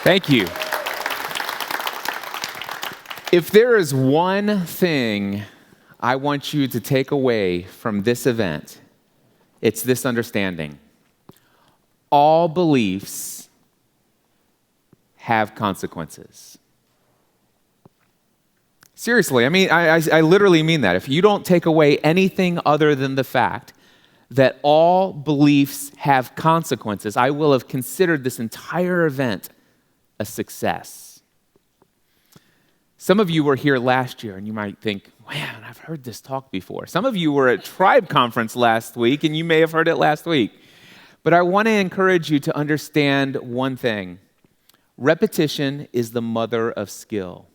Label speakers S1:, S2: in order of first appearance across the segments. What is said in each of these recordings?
S1: Thank you. If there is one thing I want you to take away from this event, it's this understanding. All beliefs have consequences. Seriously, I literally mean that. If you don't take away anything other than the fact that all beliefs have consequences, I will have considered this entire event a success. Some of you were here last year and you might think, man, I've heard this talk before. Some of you were at Tribe Conference last week and you may have heard it last week. But I want to encourage you to understand one thing. Repetition is the mother of skill.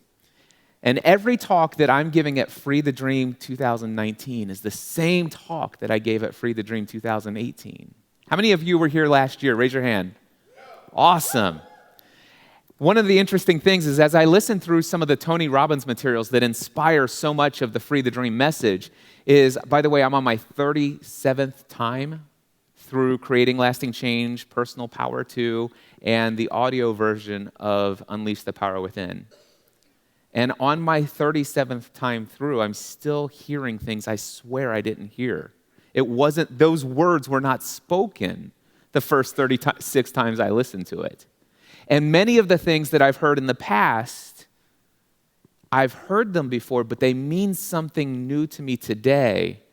S1: And every talk that I'm giving at Free the Dream 2019 is the same talk that I gave at Free the Dream 2018. How many of you were here last year? Raise your hand. Awesome. One of the interesting things is as I listen through some of the Tony Robbins materials that inspire so much of the Free the Dream message is, by the way, I'm on my 37th time through Creating Lasting Change, Personal Power 2, and the audio version of Unleash the Power Within. And on my 37th time through, I'm still hearing things I swear I didn't hear. Those words were not spoken the first 36 times I listened to it. And many of the things that I've heard in the past, I've heard them before, but they mean something new to me today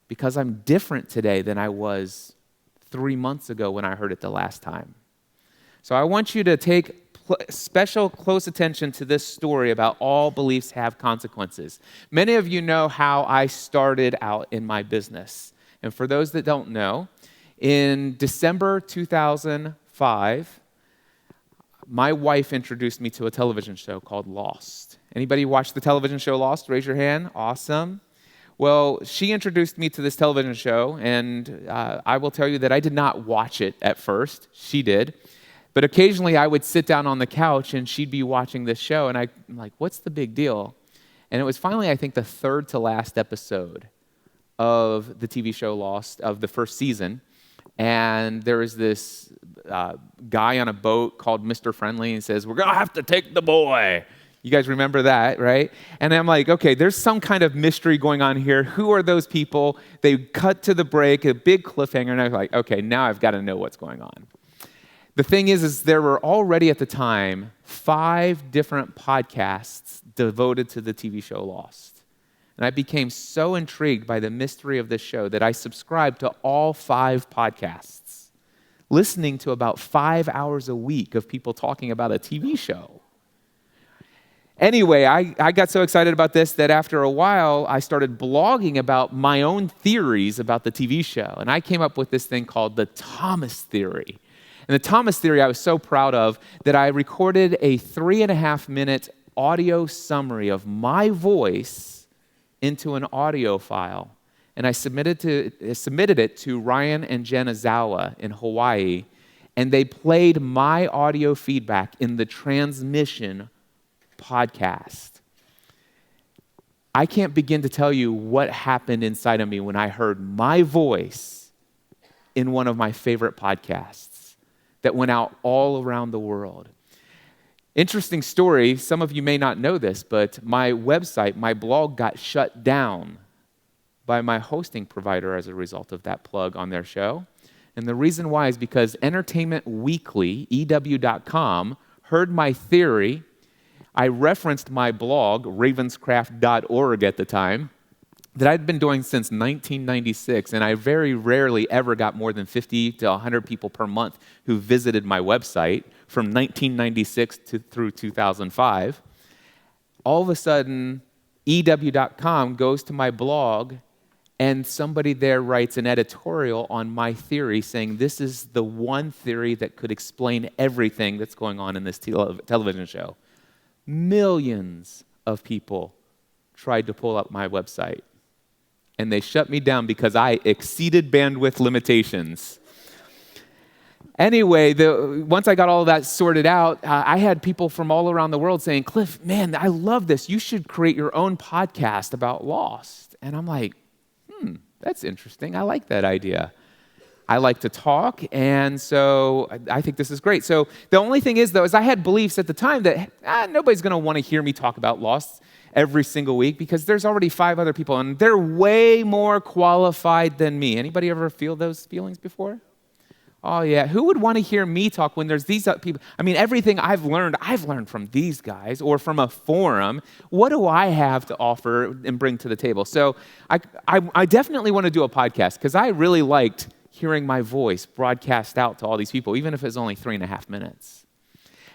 S1: because I'm different today than I was 3 months ago when I heard it the last time. So I want you to take special close attention to this story about all beliefs have consequences. Many of you know how I started out in my business. And for those that don't know, in December 2005, my wife introduced me to a television show called Lost. Anybody watch the television show Lost? Raise your hand. Awesome. Well, she introduced me to this television show, and I will tell you that I did not watch it at first. She did. But occasionally I would sit down on the couch, and she'd be watching this show, and I'm like, what's the big deal? And it was finally, I think, the third to last episode of the TV show Lost, of the first season. And there was this guy on a boat called Mr. Friendly, and he says, we're going to have to take the boy. You guys remember that, right? And I'm like, okay, there's some kind of mystery going on here. Who are those people? They cut to the break, a big cliffhanger, and I was like, okay, now I've got to know what's going on. The thing is there were already at the time 5 different podcasts devoted to the TV show Lost. And I became so intrigued by the mystery of this show that I subscribed to all 5 podcasts, listening to about 5 hours a week of people talking about a TV show. Anyway, I got so excited about this that after a while, I started blogging about my own theories about the TV show. And I came up with this thing called the Thomas Theory. And the Thomas Theory I was so proud of that I recorded a 3.5-minute audio summary of my voice into an audio file. And I submitted it to Ryan and Jen Azawa in Hawaii, and they played my audio feedback in the transmission podcast. I can't begin to tell you what happened inside of me when I heard my voice in one of my favorite podcasts that went out all around the world. Interesting story, some of you may not know this, but my website, my blog got shut down by my hosting provider as a result of that plug on their show. And the reason why is because Entertainment Weekly, EW.com, heard my theory. I referenced my blog, ravenscraft.org at the time, that I'd been doing since 1996, and I very rarely ever got more than 50 to 100 people per month who visited my website from 1996 through 2005. All of a sudden, EW.com goes to my blog, and somebody there writes an editorial on my theory saying this is the one theory that could explain everything that's going on in this television show. Millions of people tried to pull up my website. And they shut me down because I exceeded bandwidth limitations. Anyway, once I got all of that sorted out, I had people from all around the world saying, Cliff, man, I love this. You should create your own podcast about Lost. And I'm like, that's interesting. I like that idea. I like to talk, and so I think this is great. So the only thing is, though, is I had beliefs at the time that nobody's going to want to hear me talk about lost every single week because there's already 5 other people, and they're way more qualified than me. Anybody ever feel those feelings before? Oh, yeah. Who would want to hear me talk when there's these people? I mean, everything I've learned from these guys or from a forum. What do I have to offer and bring to the table? So I definitely want to do a podcast because I really liked hearing my voice broadcast out to all these people, even if it's only 3.5 minutes.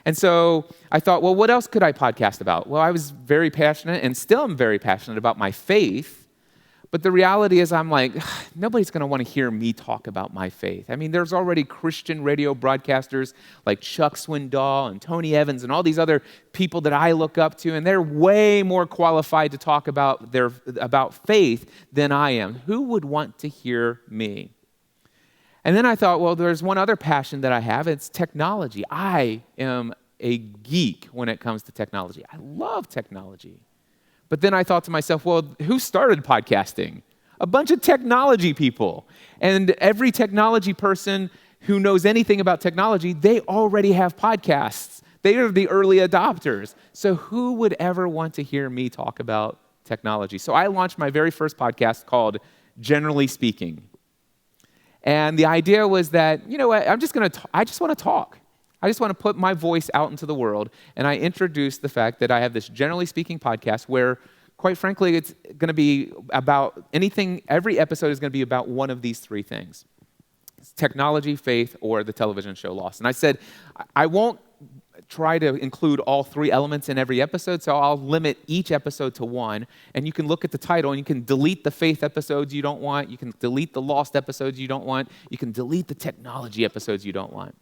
S1: And so I thought, well, what else could I podcast about? Well, I was very passionate and still am very passionate about my faith. But the reality is I'm like, nobody's going to want to hear me talk about my faith. I mean, there's already Christian radio broadcasters like Chuck Swindoll and Tony Evans and all these other people that I look up to, and they're way more qualified to talk about faith than I am. Who would want to hear me? And then I thought, well, there's one other passion that I have. It's technology. I am a geek when it comes to technology. I love technology. But then I thought to myself, well, who started podcasting? A bunch of technology people. And every technology person who knows anything about technology, they already have podcasts. They are the early adopters. So who would ever want to hear me talk about technology? So I launched my very first podcast called Generally Speaking. And the idea was that, you know what, I just want to talk. I just want to put my voice out into the world, and I introduced the fact that I have this Generally Speaking podcast where, quite frankly, it's going to be about anything, every episode is going to be about one of these 3 things. It's technology, faith, or the television show Lost. And I said, I won't try to include all 3 elements in every episode, so I'll limit each episode to 1, and you can look at the title, and you can delete the faith episodes you don't want, you can delete the Lost episodes you don't want, you can delete the technology episodes you don't want.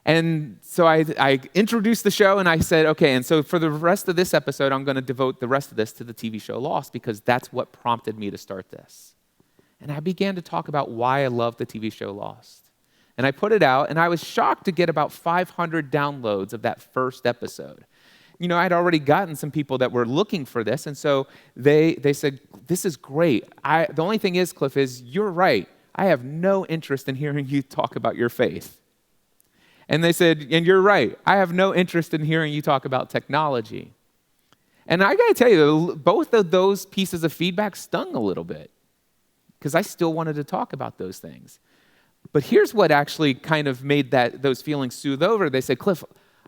S1: And so I introduced the show, and I said, okay, and so for the rest of this episode, I'm going to devote the rest of this to the TV show Lost because that's what prompted me to start this. And I began to talk about why I love the TV show Lost. And I put it out, and I was shocked to get about 500 downloads of that first episode. You know, I'd already gotten some people that were looking for this, and so they said, this is great. The only thing is, Cliff, is you're right. I have no interest in hearing you talk about your faith. And they said, and you're right, I have no interest in hearing you talk about technology. And I got to tell you, both of those pieces of feedback stung a little bit because I still wanted to talk about those things. But here's what actually kind of made those feelings soothe over. They said, Cliff,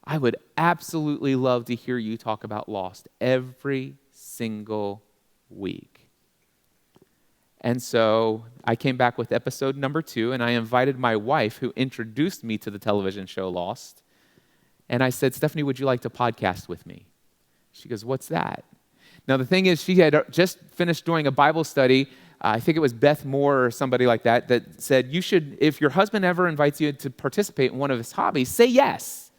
S1: I would absolutely love to hear you talk about Lost every single week. And so I came back with episode number 2, and I invited my wife, who introduced me to the television show Lost. And I said, Stephanie, would you like to podcast with me? She goes, what's that? Now, the thing is, she had just finished doing a Bible study. I think it was Beth Moore or somebody like that said, you should, if your husband ever invites you to participate in one of his hobbies, say yes.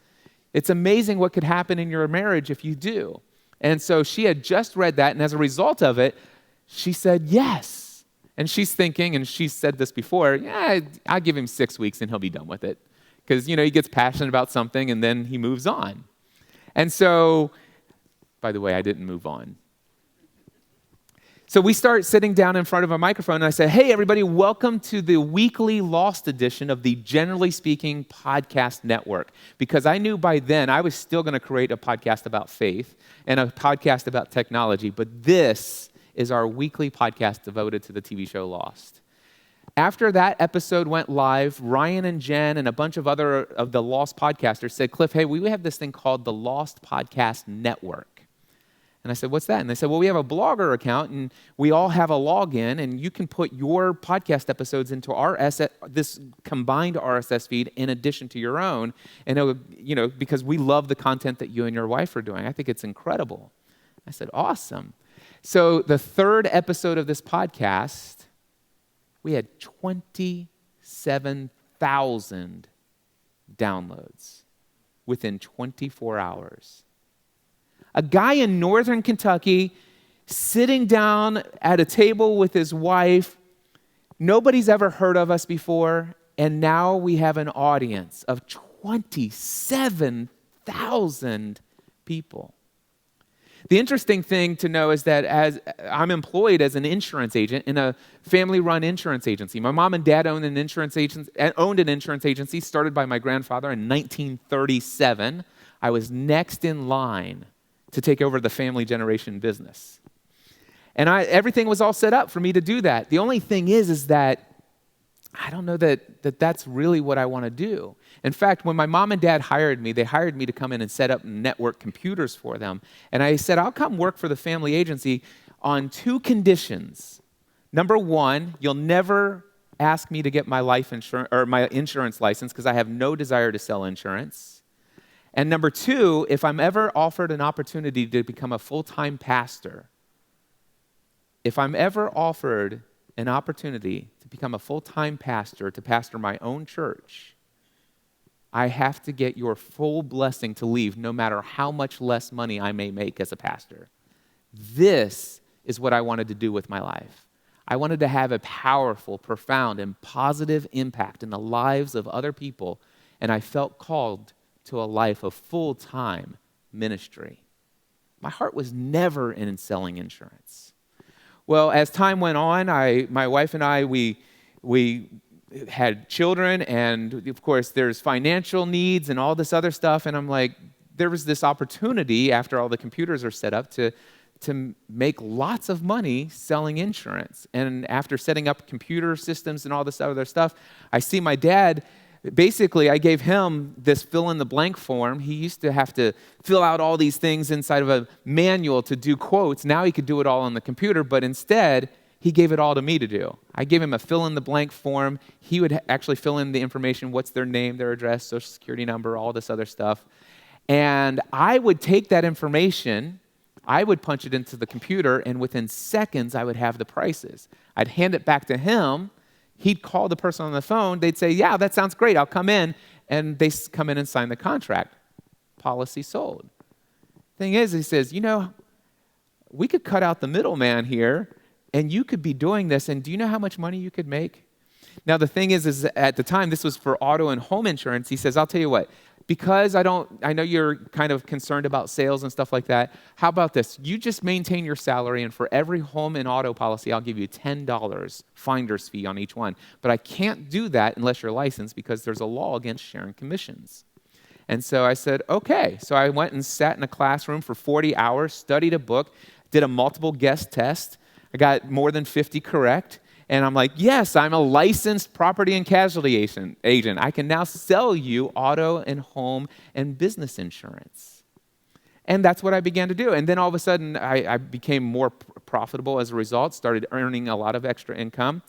S1: It's amazing what could happen in your marriage if you do. And so she had just read that, and as a result of it, she said yes. And she's thinking, and she's said this before, yeah, I'll give him 6 weeks and he'll be done with it. Because, you know, he gets passionate about something and then he moves on. And so, by the way, I didn't move on. So we start sitting down in front of a microphone, and I say, hey, everybody, welcome to the weekly Lost edition of the Generally Speaking Podcast Network. Because I knew by then I was still going to create a podcast about faith and a podcast about technology, but this is our weekly podcast devoted to the TV show Lost. After that episode went live, Ryan and Jen and a bunch of other of the Lost podcasters said, Cliff, hey, we have this thing called the Lost Podcast Network. And I said, what's that? And they said, well, we have a Blogger account, and we all have a login, and you can put your podcast episodes into this combined RSS feed in addition to your own, and it would, you know, because we love the content that you and your wife are doing. I think it's incredible. I said, awesome. So the 3rd episode of this podcast, we had 27,000 downloads within 24 hours. A guy in northern Kentucky sitting down at a table with his wife. Nobody's ever heard of us before, and now we have an audience of 27,000 people. The interesting thing to know is that as I'm employed as an insurance agent in a family-run insurance agency. My mom and dad owned an insurance agency started by my grandfather in 1937. I was next in line to take over the family generation business. And everything was all set up for me to do that. The only thing is that I don't know that that's really what I want to do. In fact, when my mom and dad hired me, they hired me to come in and set up network computers for them. And I said, I'll come work for the family agency on 2 conditions. Number 1, you'll never ask me to get my life insurance or my insurance license because I have no desire to sell insurance. And number 2, if I'm ever offered an opportunity to become a full-time pastor, if I'm ever offered an opportunity to become a full-time pastor, to pastor my own church, I have to get your full blessing to leave no matter how much less money I may make as a pastor. This is what I wanted to do with my life. I wanted to have a powerful, profound, and positive impact in the lives of other people, and I felt called to a life of full-time ministry. My heart was never in selling insurance. Well, as time went on, my wife and I, we had children, and of course, there's financial needs and all this other stuff, and I'm like, there was this opportunity after all the computers are set up to make lots of money selling insurance. And after setting up computer systems and all this other stuff, I see my dad. Basically, I gave him this fill-in-the-blank form. He used to have to fill out all these things inside of a manual to do quotes. Now he could do it all on the computer, but instead, he gave it all to me to do. I gave him a fill-in-the-blank form. He would actually fill in the information, what's their name, their address, social security number, all this other stuff. And I would take that information, I would punch it into the computer, and within seconds, I would have the prices. I'd hand it back to him. He'd call the person on the phone. They'd say, yeah, that sounds great. I'll come in. And they come in and sign the contract. Policy sold. Thing is, he says, we could cut out the middleman here, and you could be doing this, and do you know how much money you could make? Now, the thing is at the time, this was for auto and home insurance. He says, I'll tell you what, because I know you're kind of concerned about sales and stuff like that. How about this? You just maintain your salary, and for every home and auto policy, I'll give you $10 finder's fee on each one. But I can't do that unless you're licensed because there's a law against sharing commissions. And so I said, okay. So I went and sat in a classroom for 40 hours, studied a book, did a multiple guess test. I got more than 50 correct. And I'm like, yes, I'm a licensed property and casualty agent. I can now sell you auto and home and business insurance. And that's what I began to do. And then all of a sudden, I became more profitable as a result, started earning a lot of extra income.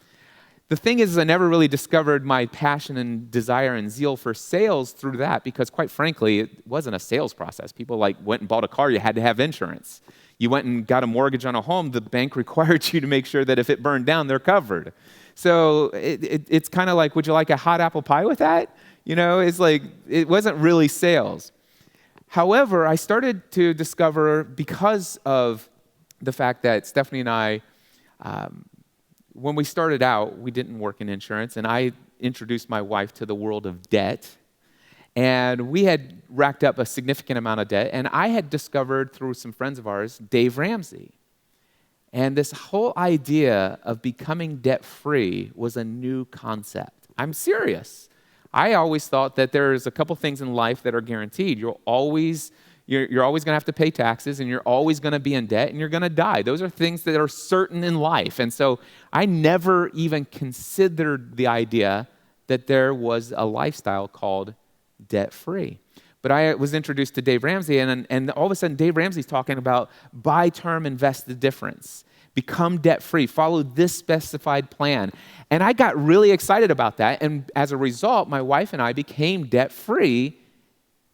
S1: The thing is, I never really discovered my passion and desire and zeal for sales through that because, quite frankly, it wasn't a sales process. People went and bought a car, you had to have insurance. You went and got a mortgage on a home, the bank required you to make sure that if it burned down, they're covered. So it's kind of like, would you like a hot apple pie with that? It's like, it wasn't really sales. However, I started to discover, because of the fact that Stephanie and I, when we started out, we didn't work in insurance, and I introduced my wife to the world of debt. And we had racked up a significant amount of debt. And I had discovered through some friends of ours, Dave Ramsey. And this whole idea of becoming debt-free was a new concept. I'm serious. I always thought that there's a couple things in life that are guaranteed. You're always going to have to pay taxes, and you're always going to be in debt, and you're going to die. Those are things that are certain in life. And so I never even considered the idea that there was a lifestyle called debt-free. But I was introduced to Dave Ramsey, and all of a sudden, Dave Ramsey's talking about buy term, invest the difference, become debt-free, follow this specified plan. And I got really excited about that, and as a result, my wife and I became debt-free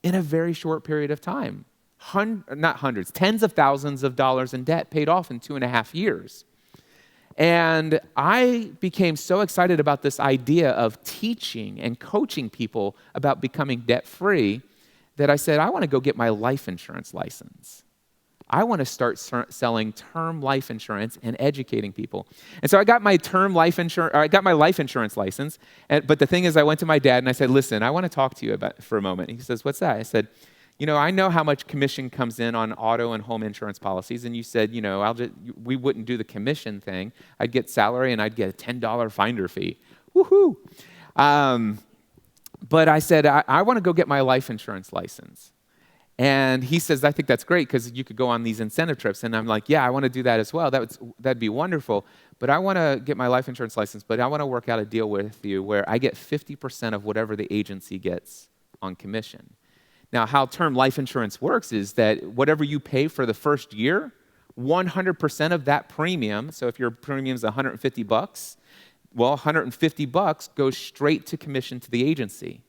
S1: in a very short period of time. Not hundreds, tens of thousands of dollars in debt paid off in 2.5 years. And I became so excited about this idea of teaching and coaching people about becoming debt-free that I said, I want to go get my life insurance license. I want to start selling term life insurance and educating people. And so I got my life insurance license. But the thing is, I went to my dad and I said, listen, I want to talk to you about for a moment. He says, what's that? I said, I know how much commission comes in on auto and home insurance policies, and you said, we wouldn't do the commission thing. I'd get salary and I'd get a $10 finder fee. Woohoo! But I said, I want to go get my life insurance license. And he says, I think that's great because you could go on these incentive trips. And I'm like, yeah, I want to do that as well. That'd be wonderful. But I want to get my life insurance license, but I want to work out a deal with you where I get 50% of whatever the agency gets on commission. Now, how term life insurance works is that whatever you pay for the first year, 100% of that premium, so if your premium is $150, well, $150 goes straight to commission to the agency.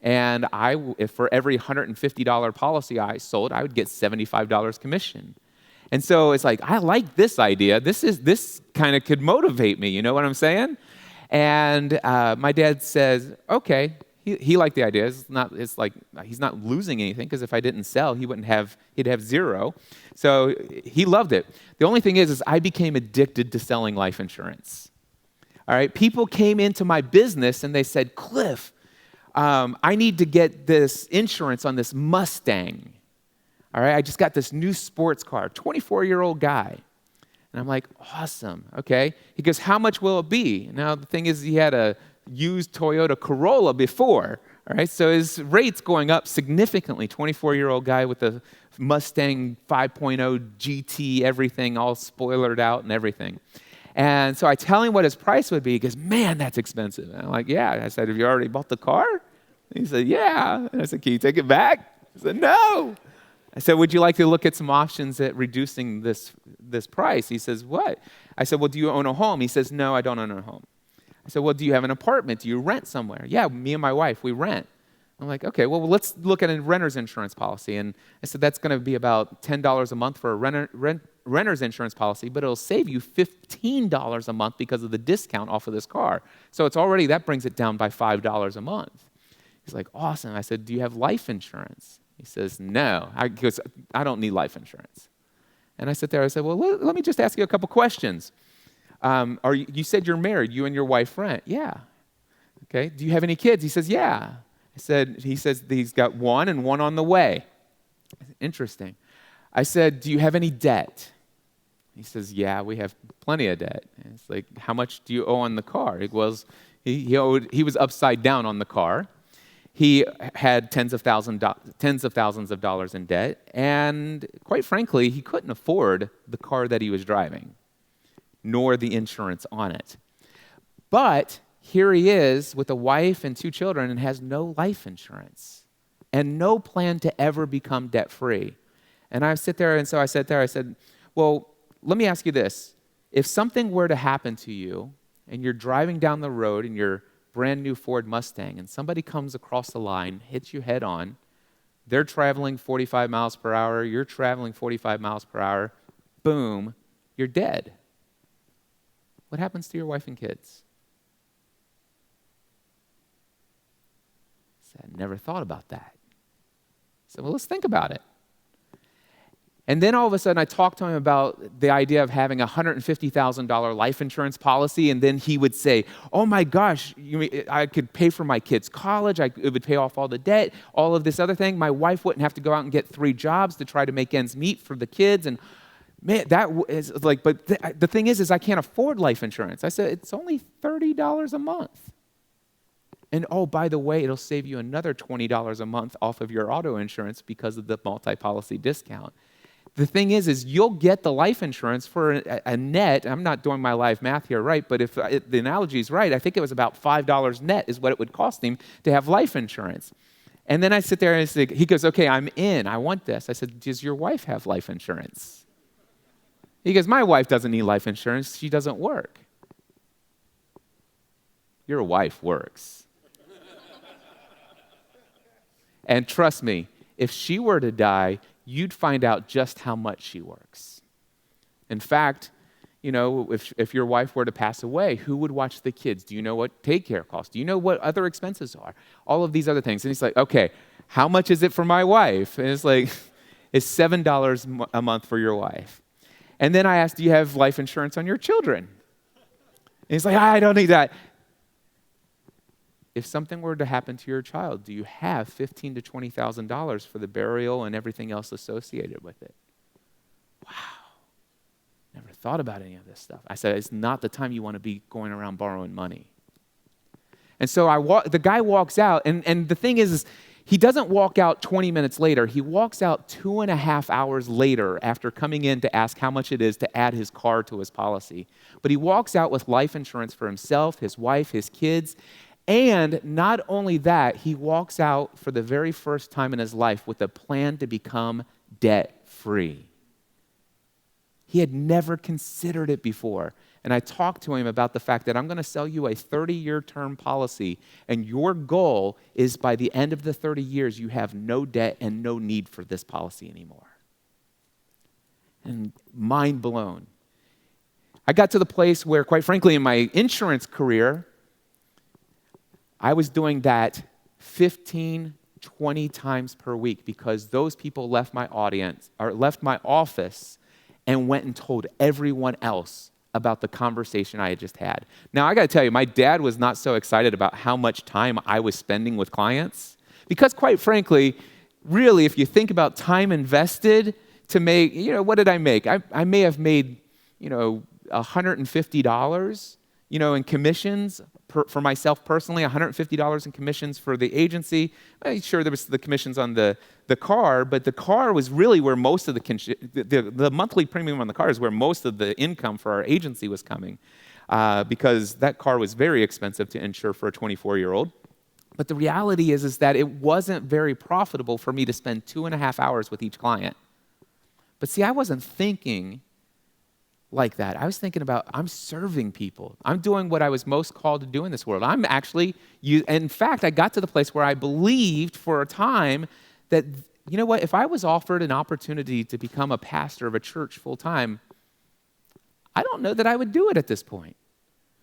S1: And if for every $150 policy I sold, I would get $75 commission. And so it's like, I like this idea. This kind of could motivate me, you know what I'm saying? And my dad says, okay. He liked the idea. It's like he's not losing anything because if I didn't sell, he'd have zero. So he loved it. The only thing is I became addicted to selling life insurance. All right, people came into my business and they said, Cliff, I need to get this insurance on this Mustang. All right, I just got this new sports car, 24-year-old guy. And I'm like, awesome, okay. He goes, how much will it be? Now, the thing is, he had a used Toyota Corolla before, all right? So his rate's going up significantly. 24-year-old guy with a Mustang 5.0 GT, everything all spoilered out and everything. And so I tell him what his price would be. He goes, man, that's expensive. And I'm like, yeah. I said, have you already bought the car? And he said, yeah. And I said, can you take it back? He said, no. I said, would you like to look at some options at reducing this price? He says, what? I said, well, do you own a home? He says, no, I don't own a home. I said, well, do you have an apartment? Do you rent somewhere? Yeah, me and my wife, we rent. I'm like, okay, well, let's look at a renter's insurance policy. And I said, that's going to be about $10 a month for a renter's insurance policy, but it'll save you $15 a month because of the discount off of this car. So that brings it down by $5 a month. He's like, awesome. I said, do you have life insurance? He says, no. He goes, I don't need life insurance. And I sit there, I said, well, let me just ask you a couple questions. You said you're married, you and your wife rent. Yeah. Okay. Do you have any kids? He says, yeah. He says he's got one and one on the way. Interesting. I said, do you have any debt? He says, yeah, we have plenty of debt. And it's like, how much do you owe on the car? He was upside down on the car. He had tens of thousands of dollars in debt. And quite frankly, he couldn't afford the car that he was driving, nor the insurance on it. But here he is with a wife and 2 children and has no life insurance and no plan to ever become debt-free. And I said, well, let me ask you this. If something were to happen to you and you're driving down the road in your brand new Ford Mustang and somebody comes across the line, hits you head on, they're traveling 45 miles per hour, you're traveling 45 miles per hour, boom, you're dead. What happens to your wife and kids? I said, I never thought about that. I said, well, let's think about it. And then all of a sudden I talked to him about the idea of having a $150,000 life insurance policy, and then he would say, oh my gosh, I could pay for my kids' college, it would pay off all the debt, all of this other thing. My wife wouldn't have to go out and get 3 jobs to try to make ends meet for the kids, and man, that is like, but the thing is I can't afford life insurance. I said, it's only $30 a month. And oh, by the way, it'll save you another $20 a month off of your auto insurance because of the multi-policy discount. The thing is you'll get the life insurance for a net. I'm not doing my live math here, right? But if the analogy is right, I think it was about $5 net is what it would cost him to have life insurance. And then I sit there and he goes, okay, I'm in. I want this. I said, does your wife have life insurance? He goes, my wife doesn't need life insurance. She doesn't work. Your wife works. And trust me, if she were to die, you'd find out just how much she works. In fact, if your wife were to pass away, who would watch the kids? Do you know what daycare costs? Do you know what other expenses are? All of these other things. And he's like, okay, how much is it for my wife? And it's like, it's $7 a month for your wife. And then I asked, do you have life insurance on your children? And he's like, I don't need that. if something were to happen to your child, do you have $15,000 to $20,000 for the burial and everything else associated with it? Wow. Never thought about any of this stuff. I said, it's not the time you want to be going around borrowing money. And so the guy walks out, and the thing is he doesn't walk out 20 minutes later. He walks out 2.5 hours later after coming in to ask how much it is to add his car to his policy. But he walks out with life insurance for himself, his wife, his kids. And not only that, he walks out for the very first time in his life with a plan to become debt-free. He had never considered it before. And I talked to him about the fact that I'm going to sell you a 30-year term policy, and your goal is by the end of the 30 years, you have no debt and no need for this policy anymore. And mind blown. I got to the place where, quite frankly, in my insurance career, I was doing that 15, 20 times per week because those people left my office and went and told everyone else about the conversation I had just had. Now, I got to tell you, my dad was not so excited about how much time I was spending with clients because, quite frankly, really, if you think about time invested to make, what did I make? I may have made, $150, in commissions for myself personally, $150 in commissions for the agency. Sure, there was the commissions on the car, but the car was really where most of the monthly premium on the car is where most of the income for our agency was coming because that car was very expensive to insure for a 24-year-old. But the reality is that it wasn't very profitable for me to spend 2.5 hours with each client. But see, I wasn't thinking like that. I was thinking about, I'm serving people. I'm doing what I was most called to do in this world. In fact, I got to the place where I believed for a time that, if I was offered an opportunity to become a pastor of a church full time, I don't know that I would do it at this point.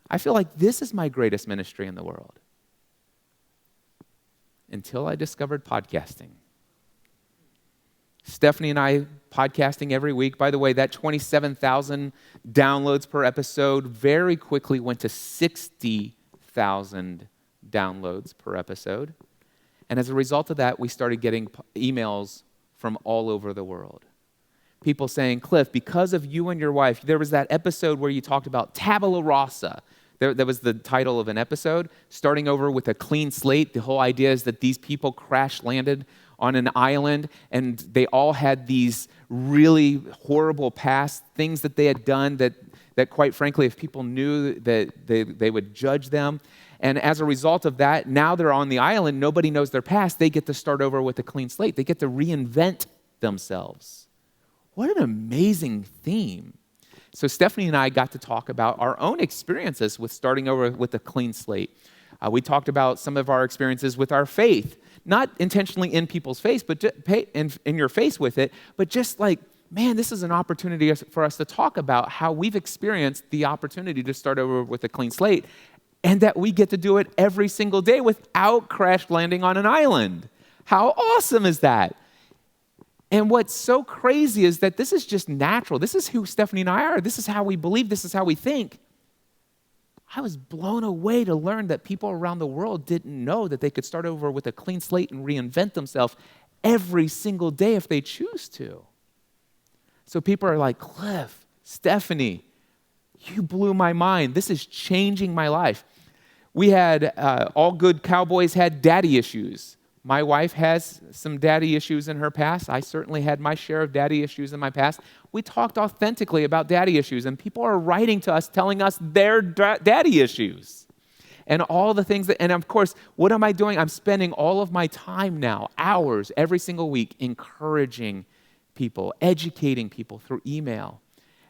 S1: I feel like this is my greatest ministry in the world. Until I discovered podcasting. Stephanie and I podcasting every week. By the way, that 27,000 downloads per episode very quickly went to 60,000 downloads per episode. And as a result of that, we started getting emails from all over the world. People saying, Cliff, because of you and your wife, there was that episode where you talked about tabula rasa. That was the title of an episode, starting over with a clean slate. The whole idea is that these people crash-landed on an island, and they all had these really horrible past things that they had done that quite frankly, if people knew, that they would judge them. And as a result of that, now they're on the island, nobody knows their past, they get to start over with a clean slate. They get to reinvent themselves. What an amazing theme. So Stephanie and I got to talk about our own experiences with starting over with a clean slate. We talked about some of our experiences with our faith, not intentionally in people's face, but in your face with it, but just like, man, this is an opportunity for us to talk about how we've experienced the opportunity to start over with a clean slate and that we get to do it every single day without crash landing on an island. How awesome is that? And what's so crazy is that this is just natural. This is who Stephanie and I are. This is how we believe. This is how we think. I was blown away to learn that people around the world didn't know that they could start over with a clean slate and reinvent themselves every single day if they choose to. So people are like, Cliff, Stephanie, you blew my mind. This is changing my life. We had, all good cowboys had daddy issues. My wife has some daddy issues in her past. I certainly had my share of daddy issues in my past. We talked authentically about daddy issues, and people are writing to us telling us their daddy issues and all the things and of course, what am I doing? I'm spending all of my time now, hours every single week, encouraging people, educating people through email.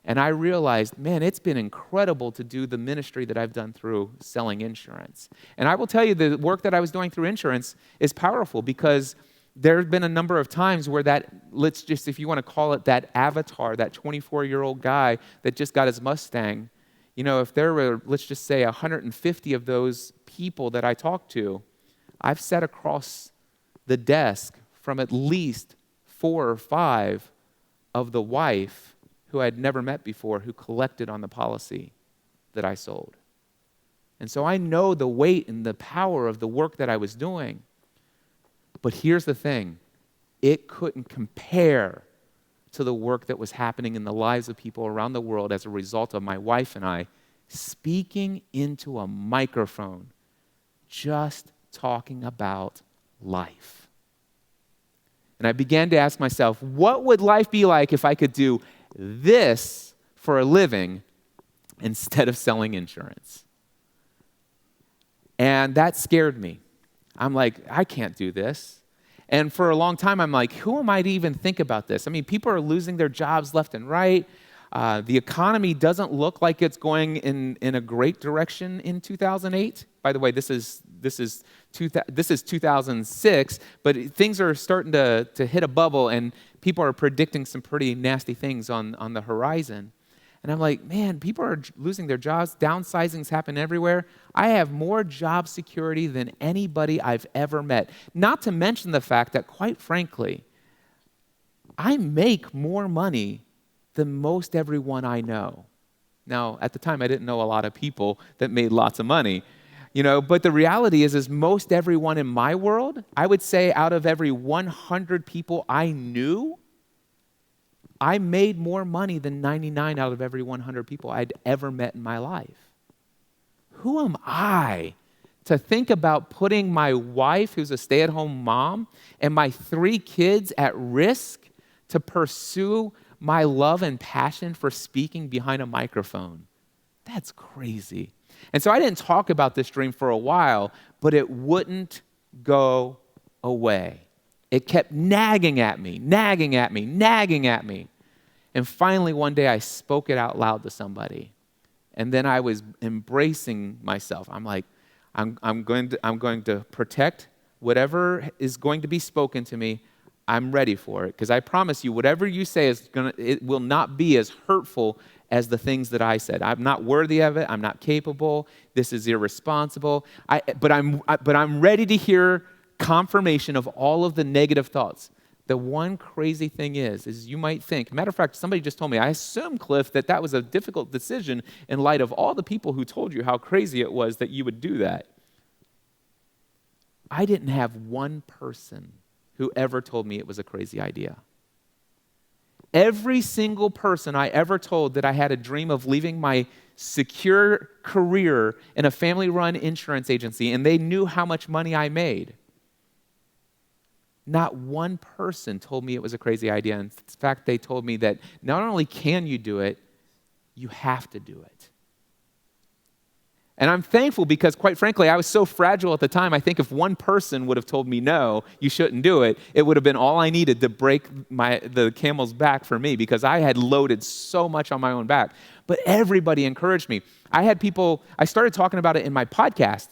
S1: And I realized, man, it's been incredible to do the ministry that I've done through selling insurance. And I will tell you, the work that I was doing through insurance is powerful because there have been a number of times where that, let's just, if you want to call it that avatar, that 24-year-old guy that just got his Mustang, if there were, let's just say, 150 of those people that I talked to, I've sat across the desk from at least 4 or 5 of the wife who I had never met before, who collected on the policy that I sold. And so I know the weight and the power of the work that I was doing. But here's the thing. It couldn't compare to the work that was happening in the lives of people around the world as a result of my wife and I speaking into a microphone, just talking about life. And I began to ask myself, what would life be like if I could do this for a living instead of selling insurance? And that scared me. I'm like, I can't do this. And for a long time, I'm like, who am I to even think about this? I mean, people are losing their jobs left and right. The economy doesn't look like it's going in a great direction in 2008. By the way, this is 2006, but things are starting to hit a bubble, and people are predicting some pretty nasty things on the horizon. And I'm like, man, people are losing their jobs. Downsizings happen everywhere. I have more job security than anybody I've ever met. Not to mention the fact that, quite frankly, I make more money than most everyone I know. Now, at the time, I didn't know a lot of people that made lots of money, but the reality is most everyone in my world, I would say out of every 100 people I knew, I made more money than 99 out of every 100 people I'd ever met in my life. Who am I to think about putting my wife, who's a stay-at-home mom, and my 3 kids at risk to pursue my love and passion for speaking behind a microphone? That's crazy. And so I didn't talk about this dream for a while, but it wouldn't go away. It kept nagging at me. And finally, one day, I spoke it out loud to somebody. And then I was embracing myself. I'm like, I'm going to protect whatever is going to be spoken to me. I'm ready for it, because I promise you, whatever you say it will not be as hurtful as the things that I said. I'm not worthy of it. I'm not capable. This is irresponsible. But I'm ready to hear confirmation of all of the negative thoughts. The one crazy thing is you might think, matter of fact, somebody just told me, I assume, Cliff, that was a difficult decision in light of all the people who told you how crazy it was that you would do that. I didn't have one person who ever told me it was a crazy idea. Every single person I ever told that I had a dream of leaving my secure career in a family-run insurance agency, and they knew how much money I made, not one person told me it was a crazy idea. In fact, they told me that not only can you do it, you have to do it. And I'm thankful because, quite frankly, I was so fragile at the time. I think if one person would have told me, no, you shouldn't do it, it would have been all I needed to break the camel's back for me, because I had loaded so much on my own back. But everybody encouraged me. I started talking about it in my podcast,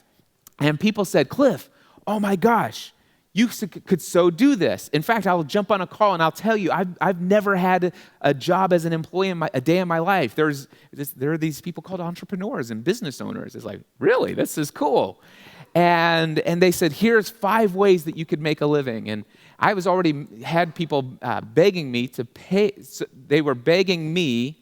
S1: and people said, Cliff, oh my gosh, you could so do this. In fact, I'll jump on a call and I'll tell you, I've never had a job as an employee a day in my life. There are these people called entrepreneurs and business owners. It's like, really? This is cool. And they said, here's 5 ways that you could make a living. And I was already had people begging me to pay. So they were begging me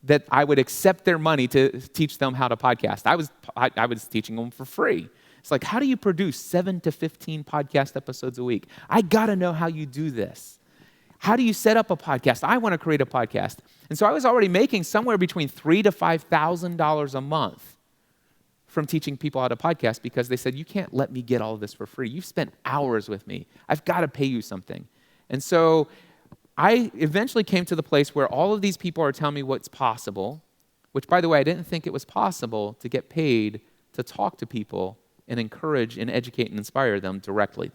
S1: that I would accept their money to teach them how to podcast. I was teaching them for free. It's like, how do you produce 7 to 15 podcast episodes a week? I got to know how you do this. How do you set up a podcast? I want to create a podcast. And so I was already making somewhere between $3,000 to $5,000 a month from teaching people how to podcast, because they said, you can't let me get all of this for free. You've spent hours with me. I've got to pay you something. And so I eventually came to the place where all of these people are telling me what's possible, which, by the way, I didn't think it was possible to get paid to talk to people and encourage and educate and inspire them directly.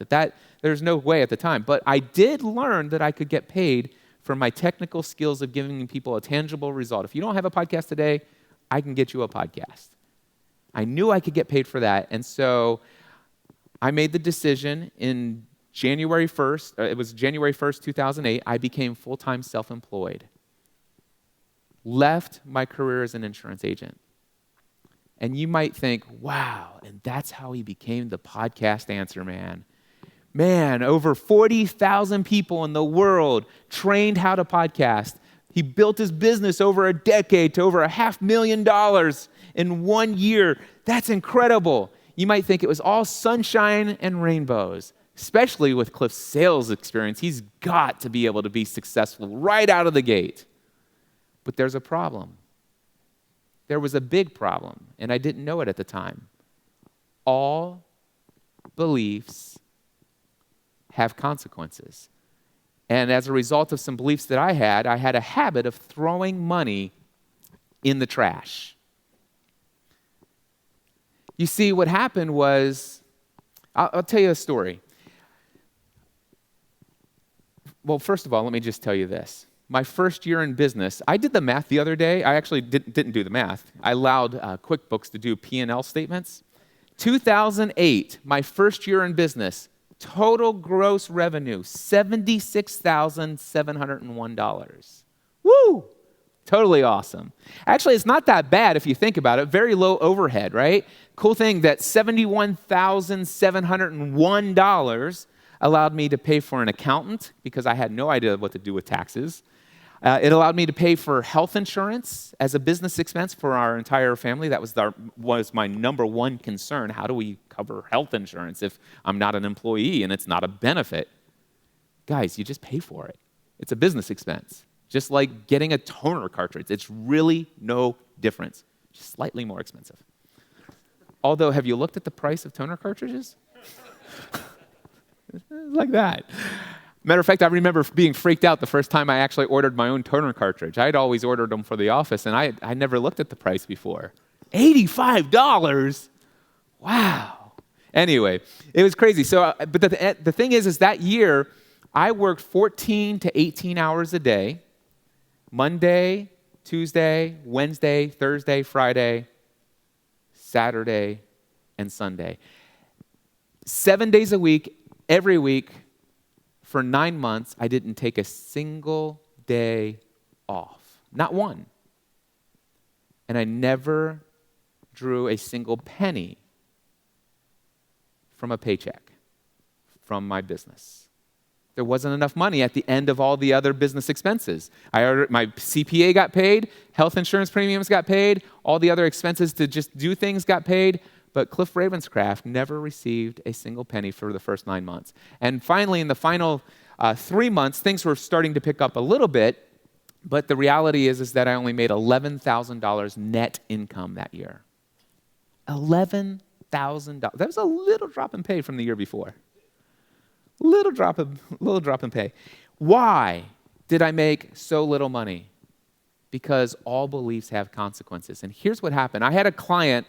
S1: There's no way at the time. But I did learn that I could get paid for my technical skills of giving people a tangible result. If you don't have a podcast today, I can get you a podcast. I knew I could get paid for that. And so I made the decision in January 1st. It was January 1st, 2008. I became full-time self-employed. Left my career as an insurance agent. And you might think, wow, and that's how he became the podcast answer man. Man, over 40,000 people in the world trained how to podcast. He built his business over a decade to over $500,000 in 1 year. That's incredible. You might think it was all sunshine and rainbows, especially with Cliff's sales experience. He's got to be able to be successful right out of the gate. But there's a problem. There was a big problem, and I didn't know it at the time. All beliefs have consequences. And as a result of some beliefs that I had a habit of throwing money in the trash. You see, what happened was, I'll tell you a story. Well, first of all, let me just tell you this. My first year in business, I did the math the other day. I actually didn't do the math. I allowed QuickBooks to do P&L statements. 2008, my first year in business, total gross revenue, $76,701. Woo! Totally awesome. Actually, it's not that bad if you think about it. Very low overhead, right? Cool thing that $71,701 allowed me to pay for an accountant because I had no idea what to do with taxes. It allowed me to pay for health insurance as a business expense for our entire family. That was my number one concern. How do we cover health insurance if I'm not an employee and it's not a benefit? Guys, you just pay for it. It's a business expense. Just like getting a toner cartridge. It's really no difference. Just slightly more expensive. Although, have you looked at the price of toner cartridges? Like that. Matter of fact, I remember being freaked out the first time I actually ordered my own toner cartridge. I'd always ordered them for the office, and I never looked at the price before. $85? Wow. Anyway, it was crazy. So, but the thing is that year, I worked 14 to 18 hours a day, Monday, Tuesday, Wednesday, Thursday, Friday, Saturday, and Sunday. 7 days a week, every week, for 9 months, I didn't take a single day off. Not one. And I never drew a single penny from a paycheck from my business. There wasn't enough money at the end of all the other business expenses. My CPA got paid, health insurance premiums got paid, all the other expenses to just do things got paid, but Cliff Ravenscraft never received a single penny for the first 9 months. And finally, in the final 3 months, things were starting to pick up a little bit, but the reality is that I only made $11,000 net income that year. $11,000. That was a little drop in pay from the year before. Little drop in pay. Why did I make so little money? Because all beliefs have consequences. And here's what happened. I had a client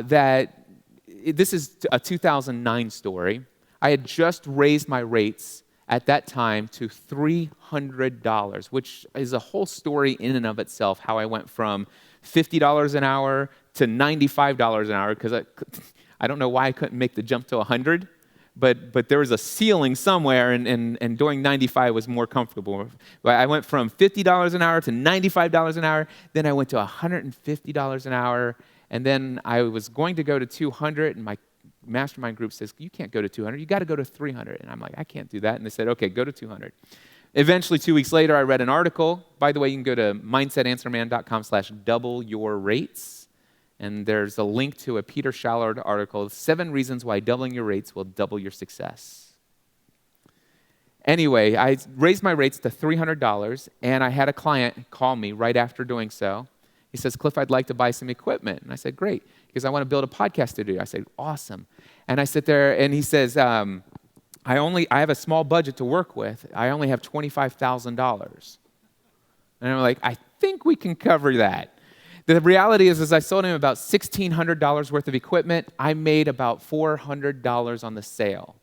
S1: this is a 2009 story. I had just raised my rates at that time to $300, which is a whole story in and of itself, how I went from $50 an hour to $95 an hour, because I don't know why I couldn't make the jump to 100. But there was a ceiling somewhere, and doing 95 was more comfortable. But I went from $50 an hour to $95 an hour. Then I went to $150 an hour. And then I was going to go to 200, and my mastermind group says, you can't go to 200. You got to go to 300. And I'm like, I can't do that. And they said, okay, go to 200. Eventually, 2 weeks later, I read an article. By the way, you can go to mindsetanswerman.com/double-your-rates. And there's a link to a Peter Shallard article, 7 reasons why doubling your rates will double your success. Anyway, I raised my rates to $300, and I had a client call me right after doing so. He says, Cliff, I'd like to buy some equipment. And I said, great, because I want to build a podcast studio. I said, awesome. And I sit there, and he says, I have a small budget to work with. I only have $25,000. And I'm like, I think we can cover that. The reality is I sold him about $1,600 worth of equipment. I made about $400 on the sale.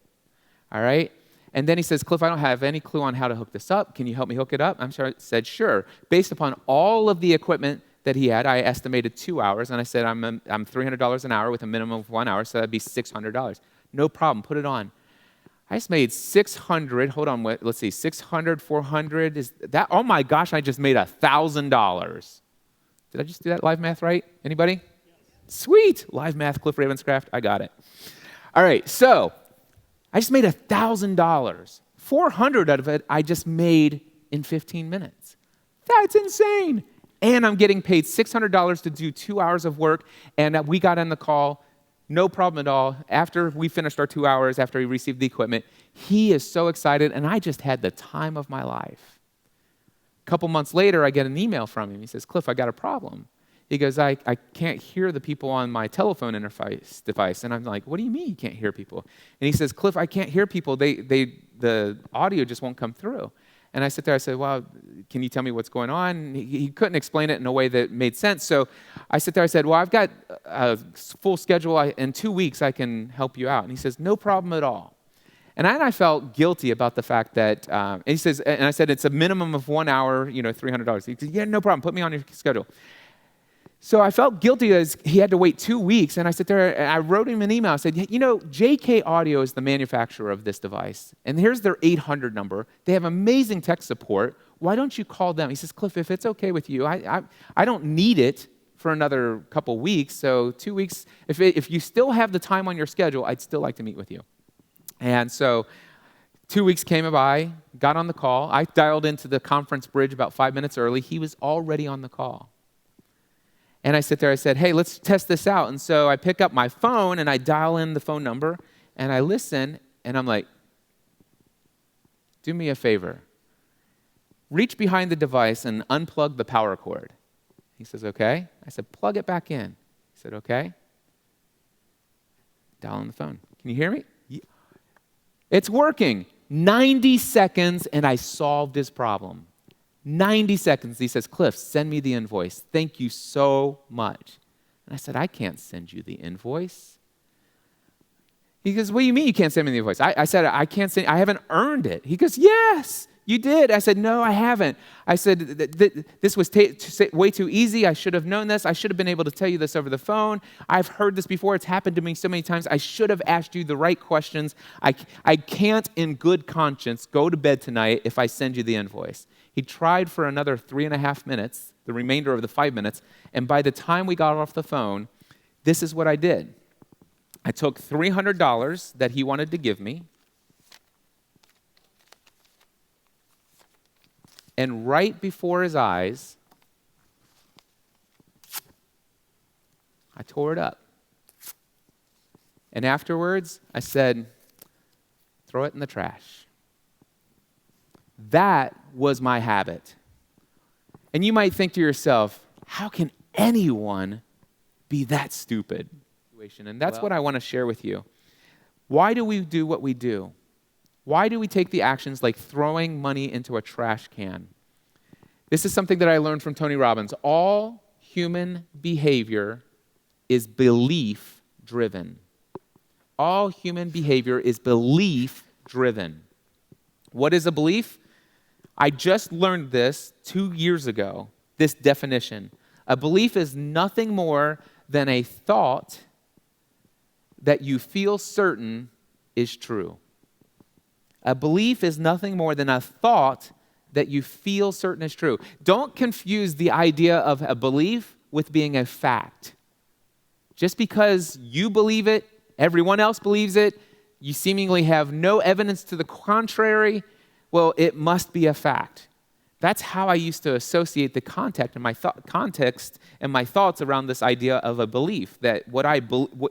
S1: All right? And then he says, Cliff, I don't have any clue on how to hook this up. Can you help me hook it up? I said, sure. Based upon all of the equipment that he had, I estimated 2 hours, and I said, I'm $300 an hour with a minimum of 1 hour, so that'd be $600. No problem, put it on. I just made 600, hold on, let's see, 600, 400, is that, oh my gosh, I just made $1,000. Did I just do that live math right? Anybody? Yes. Sweet, live math, Cliff Ravenscraft, I got it. All right, so I just made $1,000. 400 out of it I just made in 15 minutes. That's insane. And I'm getting paid $600 to do 2 hours of work, and we got on the call, no problem at all. After we finished our 2 hours, after he received the equipment, he is so excited, and I just had the time of my life. A couple months later, I get an email from him. He says, Cliff, I got a problem. He goes, I can't hear the people on my telephone interface device. And I'm like, what do you mean you can't hear people? And he says, Cliff, I can't hear people. The audio just won't come through. And I sit there, I said, well, can you tell me what's going on? And he couldn't explain it in a way that made sense. So I sit there, I said, well, I've got a full schedule. In 2 weeks, I can help you out. And he says, no problem at all. And I felt guilty about the fact that, and he says, and I said, it's a minimum of 1 hour, $300. He said, yeah, no problem. Put me on your schedule. So I felt guilty as he had to wait 2 weeks, and I sat there and I wrote him an email. I said, JK Audio is the manufacturer of this device, and here's their 800 number. They have amazing tech support. Why don't you call them? He says, Cliff, if it's okay with you, I don't need it for another couple weeks, so 2 weeks. If you still have the time on your schedule, I'd still like to meet with you. And so 2 weeks came by, got on the call. I dialed into the conference bridge about 5 minutes early. He was already on the call. And I sit there, I said, hey, let's test this out. And so I pick up my phone and I dial in the phone number and I listen and I'm like, do me a favor. Reach behind the device and unplug the power cord. He says, okay. I said, plug it back in. He said, okay. Dial on the phone. Can you hear me? Yeah. It's working. 90 seconds and I solved his problem. 90 seconds. He says, Cliff, send me the invoice. Thank you so much. And I said, I can't send you the invoice. He goes, what do you mean you can't send me the invoice? I said, I can't send, I haven't earned it. He goes, yes, you did. I said, no, I haven't. I said, this was way too easy. I should have known this. I should have been able to tell you this over the phone. I've heard this before. It's happened to me so many times. I should have asked you the right questions. I can't in good conscience go to bed tonight if I send you the invoice. He tried for another 3.5 minutes, the remainder of the 5 minutes, and by the time we got off the phone, this is what I did. I took $300 that he wanted to give me, and right before his eyes, I tore it up. And afterwards, I said, throw it in the trash. That was my habit. And you might think to yourself, how can anyone be that stupid? And that's what I want to share with you. Why do we do what we do? Why do we take the actions like throwing money into a trash can? This is something that I learned from Tony Robbins. All human behavior is belief-driven. All human behavior is belief-driven. What is a belief? I just learned this 2 years ago, this definition. A belief is nothing more than a thought that you feel certain is true. A belief is nothing more than a thought that you feel certain is true. Don't confuse the idea of a belief with being a fact. Just because you believe it, everyone else believes it, you seemingly have no evidence to the contrary, well, it must be a fact. That's how I used to associate the context and my thoughts around this idea of a belief. That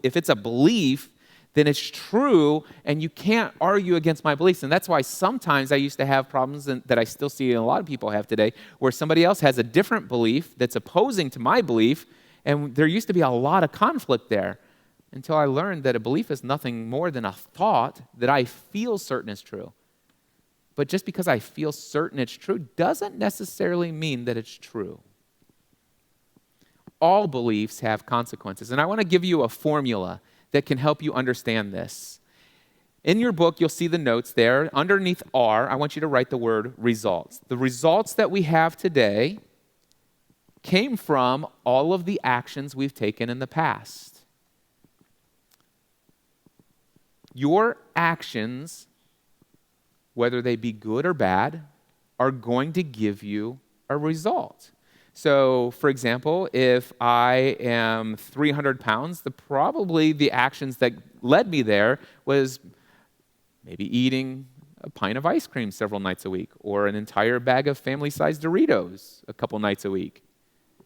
S1: if it's a belief, then it's true, and you can't argue against my beliefs. And that's why sometimes I used to have problems that I still see a lot of people have today, where somebody else has a different belief that's opposing to my belief, and there used to be a lot of conflict there until I learned that a belief is nothing more than a thought that I feel certain is true. But just because I feel certain it's true doesn't necessarily mean that it's true. All beliefs have consequences. And I want to give you a formula that can help you understand this. In your book, you'll see the notes there. Underneath R, I want you to write the word results. The results that we have today came from all of the actions we've taken in the past. Your actions, whether they be good or bad, are going to give you a result. So, for example, if I am 300 pounds, probably the actions that led me there was maybe eating a pint of ice cream several nights a week, or an entire bag of family-sized Doritos a couple nights a week.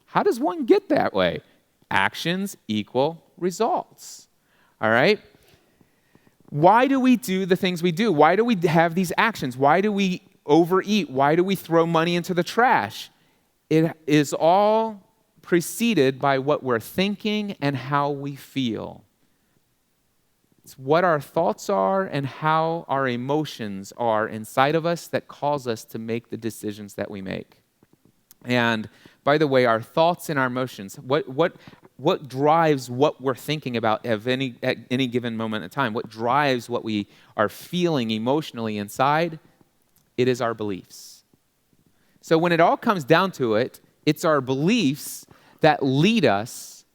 S1: How does one get that way? Actions equal results. All right? Why do we do the things we do? Why do we have these actions? Why do we overeat? Why do we throw money into the trash? It is all preceded by what we're thinking and how we feel. It's what our thoughts are and how our emotions are inside of us that cause us to make the decisions that we make. And by the way, our thoughts and our emotions, what drives what we're thinking about at any given moment in time? What drives what we are feeling emotionally inside? It is our beliefs. So when it all comes down to it, it's our beliefs that lead us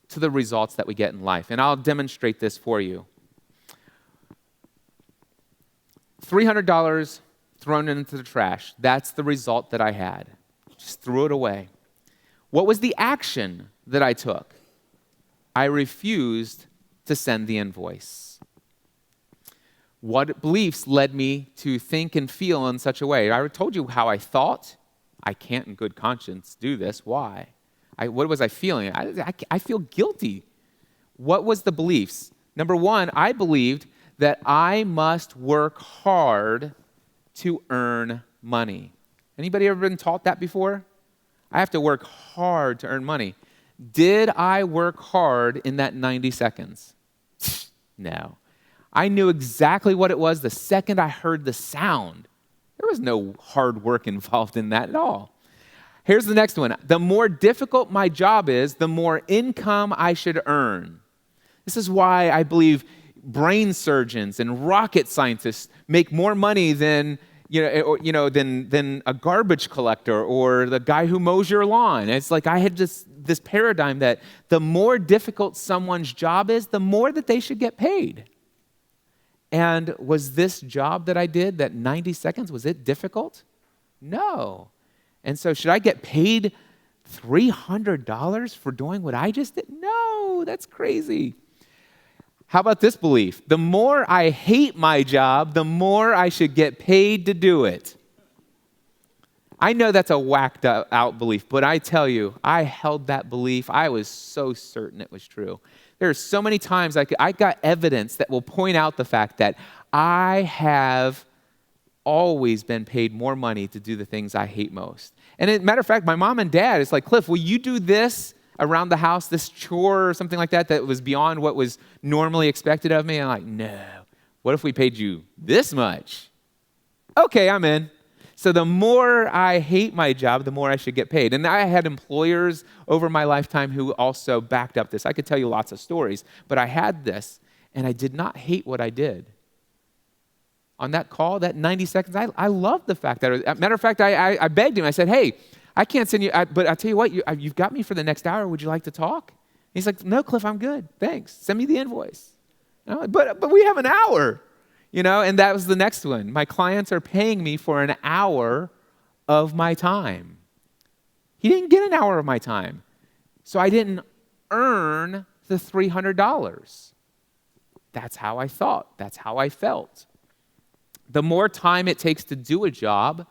S1: to the results that we get in life. And I'll demonstrate this for you. $300 thrown into the trash. That's the result that I had. Just threw it away. What was the action that I took? I refused to send the invoice. What beliefs led me to think and feel in such a way? I told you how I thought. I can't in good conscience do this. Why? What was I feeling? I feel guilty. What was the beliefs? Number one, I believed that I must work hard to earn money. Anybody ever been taught that before? I have to work hard to earn money. Did I work hard in that 90 seconds? No. I knew exactly what it was the second I heard the sound. There was no hard work involved in that at all. Here's the next one. The more difficult my job is, the more income I should earn. This is why I believe brain surgeons and rocket scientists make more money than than a garbage collector or the guy who mows your lawn. It's like I had this paradigm that the more difficult someone's job is, the more that they should get paid. And was this job that I did, that 90 seconds, was it difficult? No. And so should I get paid $300 for doing what I just did? No, that's crazy. How about this belief? The more I hate my job, the more I should get paid to do it. I know that's a whacked out belief, but I tell you, I held that belief. I was so certain it was true. There are so many times I got evidence that will point out the fact that I have always been paid more money to do the things I hate most. And as a matter of fact, my mom and dad, it's like, Cliff, will you do this around the house, this chore or something like that was beyond what was normally expected of me? And I'm like, no. What if we paid you this much? Okay, I'm in. So the more I hate my job, the more I should get paid. And I had employers over my lifetime who also backed up this. I could tell you lots of stories, but I had this, and I did not hate what I did. On that call, that 90 seconds, I loved the fact that, as a matter of fact, I begged him. I said, hey, I can't send you, but I'll tell you what, you've got me for the next hour. Would you like to talk? He's like, no, Cliff, I'm good. Thanks. Send me the invoice. I'm like, but we have an hour, and that was the next one. My clients are paying me for an hour of my time. He didn't get an hour of my time. So I didn't earn the $300. That's how I thought. That's how I felt. The more time it takes to do a job,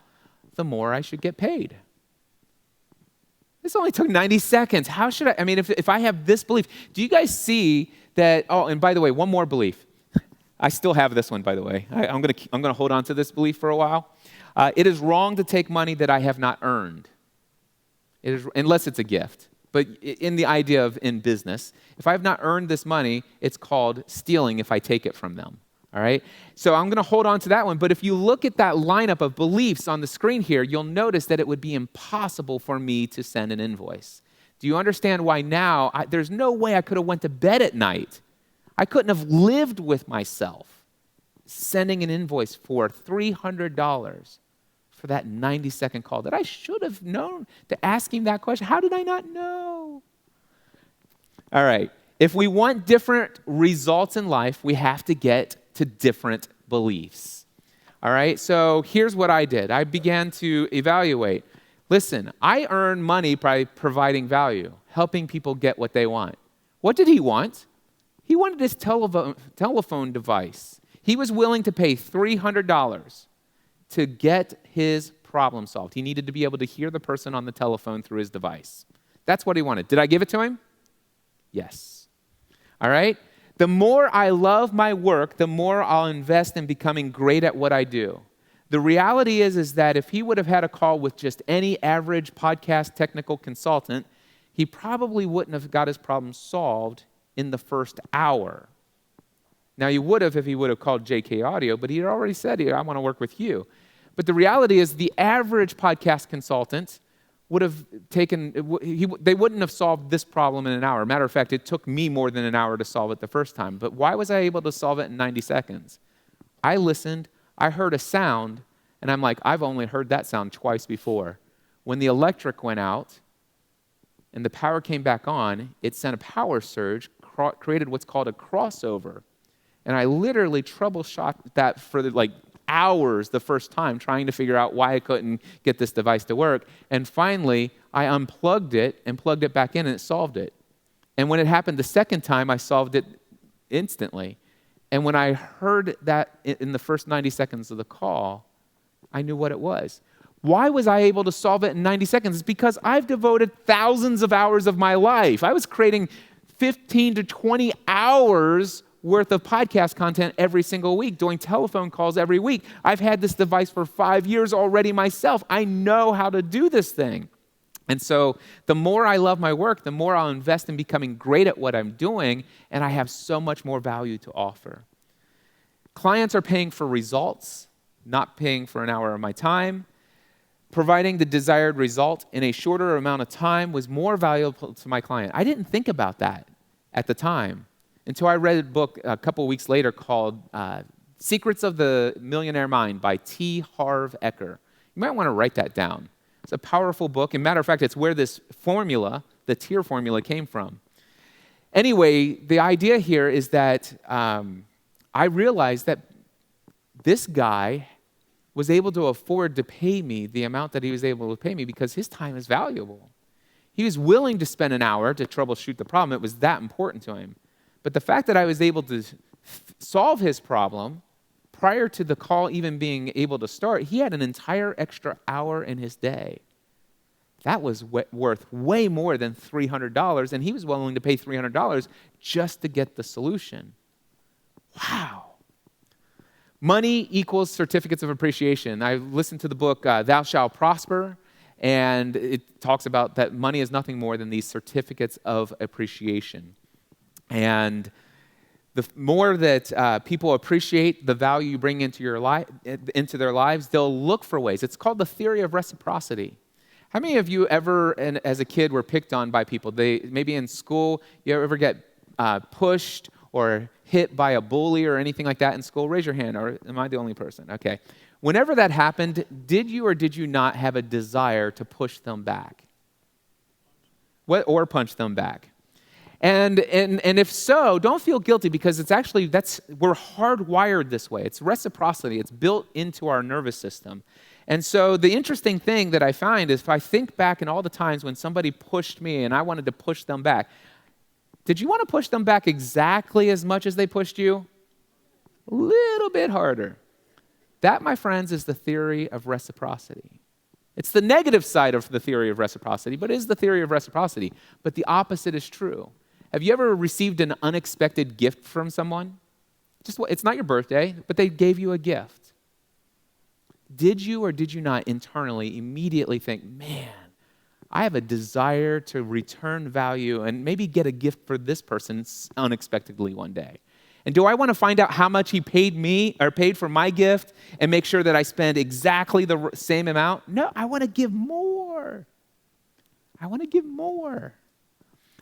S1: the more I should get paid. This only took 90 seconds. How should I mean, if I have this belief, do you guys see that, and by the way, one more belief. I still have this one, by the way. I'm going to hold on to this belief for a while. It is wrong to take money that I have not earned. It is, unless it's a gift. But in the idea of in business, if I have not earned this money, it's called stealing if I take it from them. All right? So I'm going to hold on to that one. But if you look at that lineup of beliefs on the screen here, you'll notice that it would be impossible for me to send an invoice. Do you understand why now? There's no way I could have went to bed at night. I couldn't have lived with myself sending an invoice for $300 for that 90-second call that I should have known to ask him that question. How did I not know? All right. If we want different results in life, we have to get to different beliefs. All right? So here's what I did. I began to evaluate. Listen, I earn money by providing value, helping people get what they want. What did he want? He wanted his telephone device. He was willing to pay $300 to get his problem solved. He needed to be able to hear the person on the telephone through his device. That's what he wanted. Did I give it to him? Yes. All right? The more I love my work, the more I'll invest in becoming great at what I do. The reality is that if he would have had a call with just any average podcast technical consultant, he probably wouldn't have got his problem solved in the first hour. Now, he would have if he would have called JK Audio, but he had already said, I want to work with you. But the reality is the average podcast consultant would have they wouldn't have solved this problem in an hour. Matter of fact, it took me more than an hour to solve it the first time. But why was I able to solve it in 90 seconds? I listened, I heard a sound, and I'm like, I've only heard that sound twice before. When the electric went out and the power came back on, it sent a power surge, created what's called a crossover. And I literally troubleshot that for hours the first time, trying to figure out why I couldn't get this device to work. And finally, I unplugged it and plugged it back in, and it solved it. And when it happened the second time, I solved it instantly. And when I heard that in the first 90 seconds of the call, I knew what it was. Why was I able to solve it in 90 seconds? It's because I've devoted thousands of hours of my life. I was creating 15 to 20 hours worth of podcast content every single week, doing telephone calls every week. I've had this device for 5 years already myself. I know how to do this thing. And so the more I love my work, the more I'll invest in becoming great at what I'm doing, and I have so much more value to offer. Clients are paying for results, not paying for an hour of my time. Providing the desired result in a shorter amount of time was more valuable to my client. I didn't think about that at the time until I read a book a couple weeks later called Secrets of the Millionaire Mind by T. Harv Eker. You might want to write that down. It's a powerful book. And matter of fact, it's where this formula, the tier formula, came from. Anyway, the idea here is that I realized that this guy was able to afford to pay me the amount that he was able to pay me because his time is valuable. He was willing to spend an hour to troubleshoot the problem. It was that important to him. But the fact that I was able to solve his problem prior to the call even being able to start, he had an entire extra hour in his day. That was worth way more than $300, and he was willing to pay $300 just to get the solution. Wow. Money equals certificates of appreciation. I listened to the book Thou Shalt Prosper, and it talks about that money is nothing more than these certificates of appreciation. And the more that people appreciate the value you bring into into their lives, they'll look for ways. It's called the theory of reciprocity. How many of you ever, as a kid, were picked on by people? Maybe in school, you ever get pushed or hit by a bully or anything like that in school? Raise your hand, or am I the only person? Okay. Whenever that happened, did you or did you not have a desire to push them back? Or punch them back? And if so, don't feel guilty because we're hardwired this way. It's reciprocity. It's built into our nervous system. And so the interesting thing that I find is if I think back in all the times when somebody pushed me and I wanted to push them back, did you want to push them back exactly as much as they pushed you? A little bit harder. That, my friends, is the theory of reciprocity. It's the negative side of the theory of reciprocity, but it is the theory of reciprocity. But the opposite is true. Have you ever received an unexpected gift from someone? It's not your birthday, but they gave you a gift. Did you or did you not internally immediately think, man, I have a desire to return value and maybe get a gift for this person unexpectedly one day? And do I want to find out how much he paid me or paid for my gift and make sure that I spend exactly the same amount? No, I want to give more. I want to give more.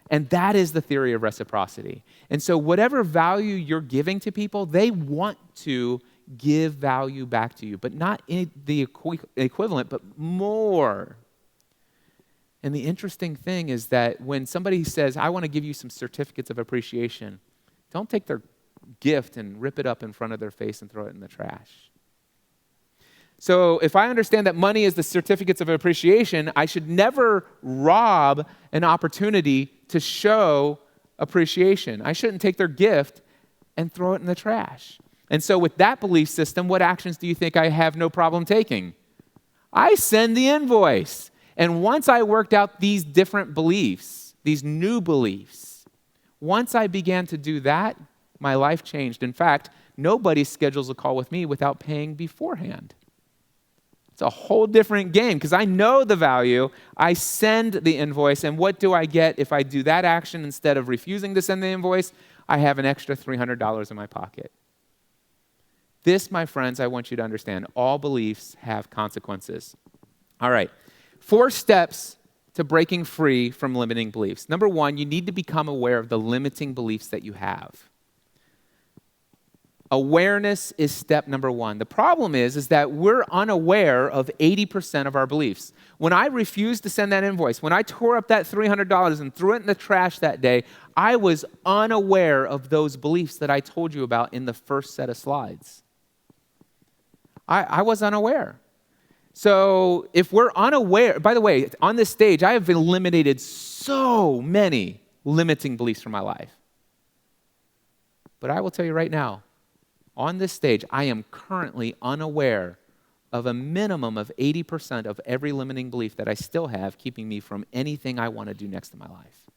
S1: And that is the theory of reciprocity. And so whatever value you're giving to people, they want to give value back to you, but not in the equivalent, but more. And the interesting thing is that when somebody says, I want to give you some certificates of appreciation, don't take their gift and rip it up in front of their face and throw it in the trash. So if I understand that money is the certificates of appreciation, I should never rob an opportunity to show appreciation. I shouldn't take their gift and throw it in the trash. And so with that belief system, what actions do you think I have no problem taking? I send the invoice. And once I worked out these different beliefs, these new beliefs, once I began to do that, my life changed. In fact, nobody schedules a call with me without paying beforehand. It's a whole different game because I know the value. I send the invoice, and what do I get if I do that action instead of refusing to send the invoice? I have an extra $300 in my pocket. This, my friends, I want you to understand. All beliefs have consequences. All right. 4 steps to breaking free from limiting beliefs. Number 1, you need to become aware of the limiting beliefs that you have. Awareness is step number 1. The problem is that we're unaware of 80% of our beliefs. When I refused to send that invoice, when I tore up that $300 and threw it in the trash that day, I was unaware of those beliefs that I told you about in the first set of slides. I was unaware. So if we're unaware, by the way, on this stage, I have eliminated so many limiting beliefs from my life. But I will tell you right now, on this stage, I am currently unaware of a minimum of 80% of every limiting belief that I still have keeping me from anything I want to do next in my life.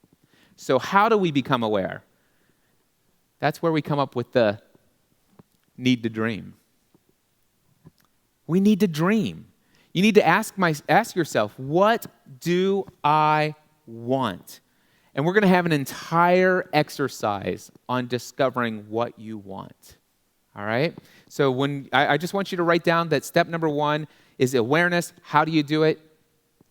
S1: So how do we become aware? That's where we come up with the need to dream. We need to dream. You need to ask yourself, what do I want? And we're going to have an entire exercise on discovering what you want. All right? So I just want you to write down that step number 1 is awareness. How do you do it?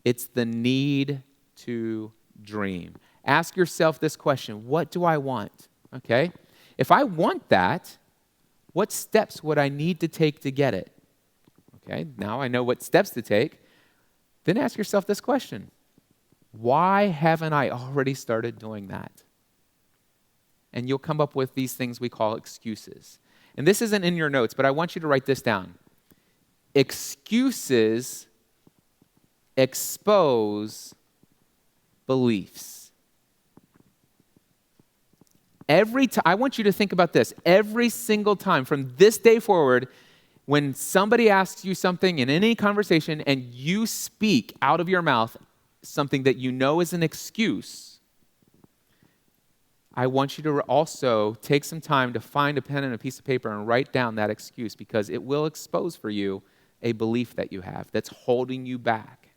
S1: It's the need to dream. Ask yourself this question, what do I want? Okay? If I want that, what steps would I need to take to get it? Okay, now I know what steps to take. Then ask yourself this question. Why haven't I already started doing that? And you'll come up with these things we call excuses. And this isn't in your notes, but I want you to write this down. Excuses expose beliefs. I want you to think about this. Every single time from this day forward, when somebody asks you something in any conversation and you speak out of your mouth something that you know is an excuse, I want you to also take some time to find a pen and a piece of paper and write down that excuse because it will expose for you a belief that you have that's holding you back.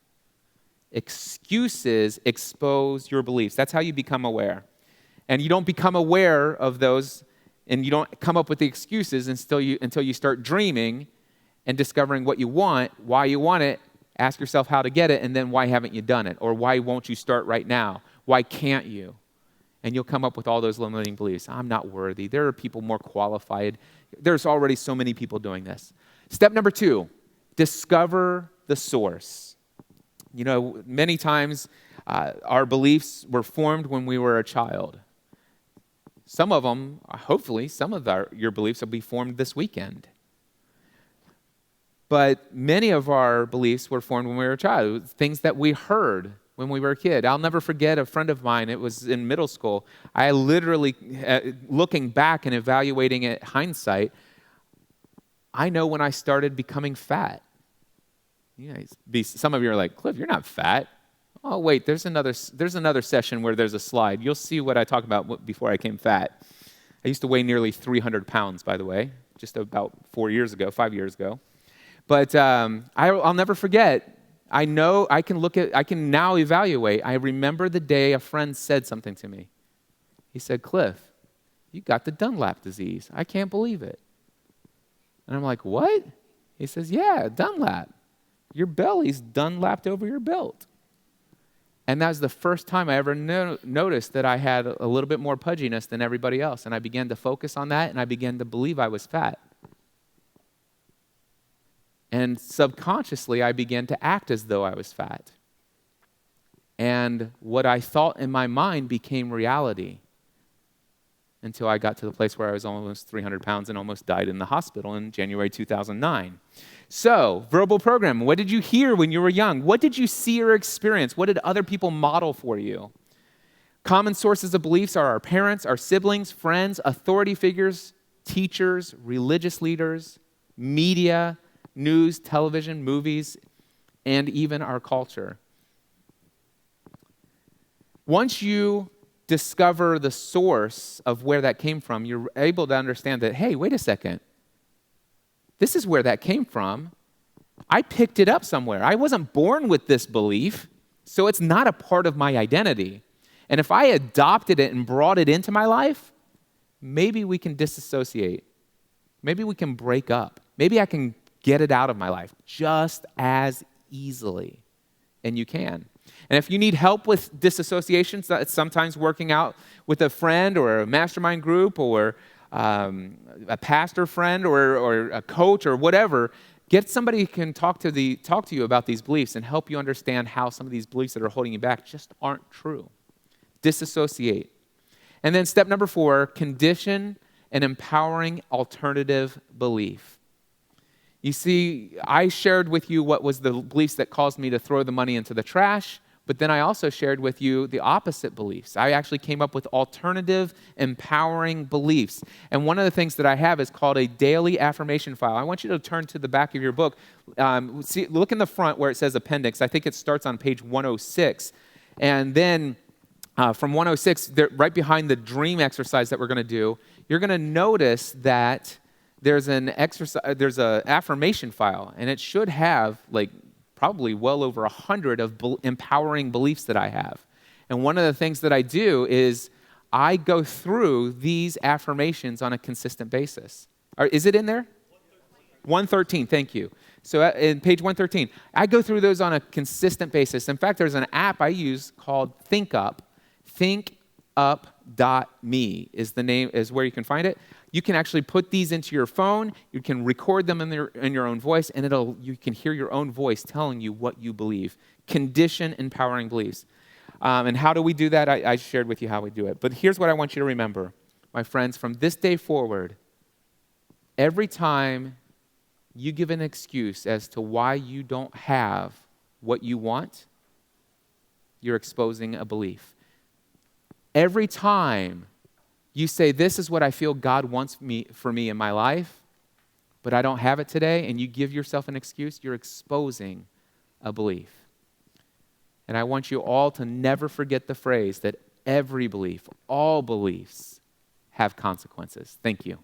S1: Excuses expose your beliefs. That's how you become aware. And you don't become aware of those and you don't come up with the excuses until you start dreaming and discovering what you want, why you want it, ask yourself how to get it, and then why haven't you done it? Or why won't you start right now? Why can't you? And you'll come up with all those limiting beliefs. I'm not worthy. There are people more qualified. There's already so many people doing this. Step number 2, discover the source. You know, many times our beliefs were formed when we were a child. Some of them, hopefully, some of your beliefs will be formed this weekend. But many of our beliefs were formed when we were a child, things that we heard when we were a kid. I'll never forget a friend of mine, it was in middle school. I literally, looking back and evaluating it hindsight, I know when I started becoming fat. You know, some of you are like, Cliff, you're not fat. Oh, wait, there's another session where there's a slide. You'll see what I talk about before I became fat. I used to weigh nearly 300 pounds, by the way, just about 5 years ago. But I'll never forget. I know I can now evaluate. I remember the day a friend said something to me. He said, Cliff, you got the Dunlap disease. I can't believe it. And I'm like, what? He says, yeah, Dunlap. Your belly's Dunlapped over your belt. And that was the first time I ever noticed that I had a little bit more pudginess than everybody else. And I began to focus on that, and I began to believe I was fat. And subconsciously, I began to act as though I was fat. And what I thought in my mind became reality until I got to the place where I was almost 300 pounds and almost died in the hospital in January 2009. So, verbal program, what did you hear when you were young? What did you see or experience? What did other people model for you? Common sources of beliefs are our parents, our siblings, friends, authority figures, teachers, religious leaders, media, news, television, movies, and even our culture. Once you discover the source of where that came from, you're able to understand that, hey, wait a second. This is where that came from. I picked it up somewhere. I wasn't born with this belief, so it's not a part of my identity. And if I adopted it and brought it into my life, maybe we can disassociate. Maybe we can break up. Maybe I can get it out of my life just as easily. And you can. And if you need help with disassociation, sometimes working out with a friend or a mastermind group or a pastor friend or a coach or whatever, get somebody who can talk to you about these beliefs and help you understand how some of these beliefs that are holding you back just aren't true. Disassociate. And then step number 4, condition an empowering alternative belief. You see, I shared with you what was the beliefs that caused me to throw the money into the trash, but then I also shared with you the opposite beliefs. I actually came up with alternative, empowering beliefs. And one of the things that I have is called a daily affirmation file. I want you to turn to the back of your book. Look in the front where it says appendix. I think it starts on page 106. And then from 106, right behind the dream exercise that we're going to do, you're going to notice that there's an affirmation file, and it should have probably well over 100 of empowering beliefs that I have. And one of the things that I do is I go through these affirmations on a consistent basis. Is it in there? 113, thank you. So in page 113, I go through those on a consistent basis. In fact, there's an app I use called ThinkUp. ThinkUp.me is where you can find it. You can actually put these into your phone. You can record them in your own voice, and you can hear your own voice telling you what you believe. Condition empowering beliefs. And how do we do that? I shared with you how we do it. But here's what I want you to remember, my friends. From this day forward, every time you give an excuse as to why you don't have what you want, you're exposing a belief. Every time you say, this is what I feel God wants for me in my life, but I don't have it today, and you give yourself an excuse, you're exposing a belief. And I want you all to never forget the phrase that every belief, all beliefs, have consequences. Thank you.